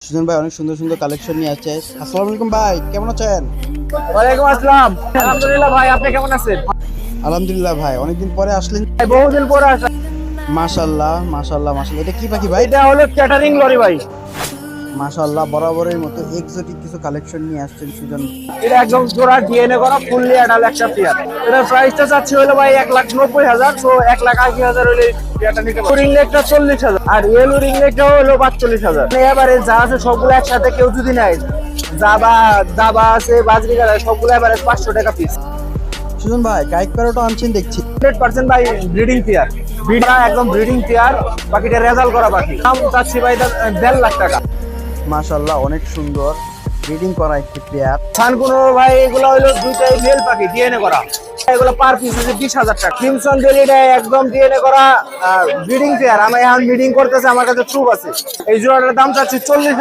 সুজন ভাই অনেক সুন্দর সুন্দর কালেকশন নিয়ে আসছে। আসসালামু আলাইকুম ভাই, কেমন আছেন? ওয়ালাইকুম আসসালাম। আলহামদুলিল্লাহ ভাই, আপনি কেমন আছেন? আলহামদুলিল্লাহ ভাই, অনেকদিন পরে আসলেন। বহুদিন পরে আসলাম। মাশাআল্লাহ মাশাআল্লাহ মাশাআল্লাহ। এটা কি পাখি ভাই? এটা হলো ক্যাটারিং লরি ভাই। মাশাআল্লাহ, বরাবরের মতো এক্সোটিক কিছু কালেকশন নিয়ে আসছেন সুজন। এটা একদম জোড়া ডিএনএ করা ফুললি অ্যাডাল্ট একটা পেয়ার। এটার প্রাইসটা চাচ্ছি হলো ভাই 1,90,000, তো 1,80,000 হলে পেয়ারটা নিতে পারবেন। রিং লেগটা 40,000 আর ইয়েলো রিং লেগটা হলো 45,000। এবারে যা আছে সবগুলো একসাথে কেউ যদি নেয়, জাবা আছে, বাজরিকা আছে, সবগুলো এবারে 500 টাকা পিস। সুজন ভাই কাইক প্যারোটা আনছেন দেখছি। 100% ভাই ব্রিডিং পেয়ার, একদম ব্রিডিং পেয়ার। বাকিটা রেজাল্ট করা বাকি। দাম চাচ্ছি ভাই 1.5 লাখ টাকা। মাশাআল্লাহ অনেক সুন্দর ব্রিডিং করা একটি পেয়ার। সানকুনো ভাই এগুলো হলো দুইটাই মেল পাখি ডিএনএ করা। এগুলো পার পিস হচ্ছে 20,000 টাকা। ক্রিমসন বেলিটা একদম ডিএনএ করা ব্রিডিং পেয়ার। আমি এখন ব্রিডিং করতেছে, আমার কাছে প্রুফ আছে। এই জোড়াটার দাম চাচ্ছি 40,000।